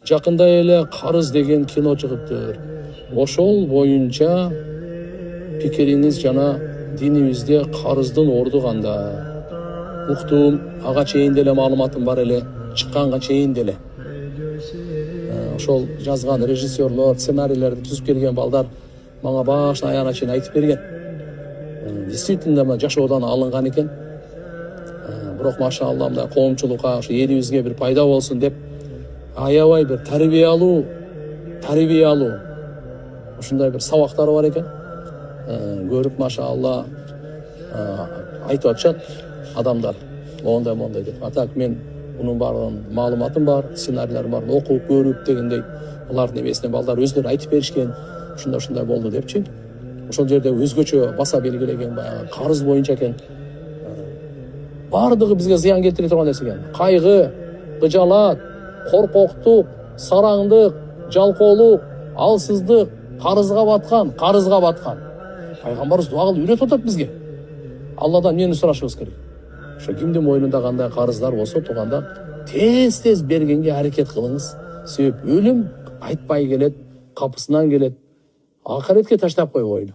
Жакында эле Карыз деген кино чыгыптыр. Ошол боюнча пикириңиз жана динибизде карыздын орду кандай? Уктум, ага чейин деле маалыматым бар эле, чыкканга чейин деле. Ошол жазган режиссерлор, сценарийлерди түзүп келген балдар мага башынан аягына чейин айтып берген. Действительно жашоодон алынган экен. Бирок машалла мындай коомчулукка, ошо элибизге бир пайда болсун деп аябай бир тарбия алуу ушундай бир сабактары бар экен. Көрүп машалла айтып атышат адамдар мондай деп. Атак мен мунун баарын маалыматым бар, сценарийлерим бар, окуп көрүп дегендей алардын эмесине балдар өздөрү айтып беришкен. Ушундай болду депчи. Ошол жерде өзгөчө баса белгилеген баягы карыз боюнча экен. Бардыгы бизге зыян келтире турган нерсе экен. Кайгы, кыжалат, коркоктук, сараңдык, жалкоолук, алсыздык, карызга баткан. Пайгамбарыбыз дуа кылып үйрөтүп атат бизге. Алладан эмнени сурашыбыз керек? Ошо кимдин мойнунда кандай карыздар болсо тууганда тез бергенге аракет кылыңыз. Себеп өлүм айтпай келет, капысынан келет. Акыретке таштап койбойлу.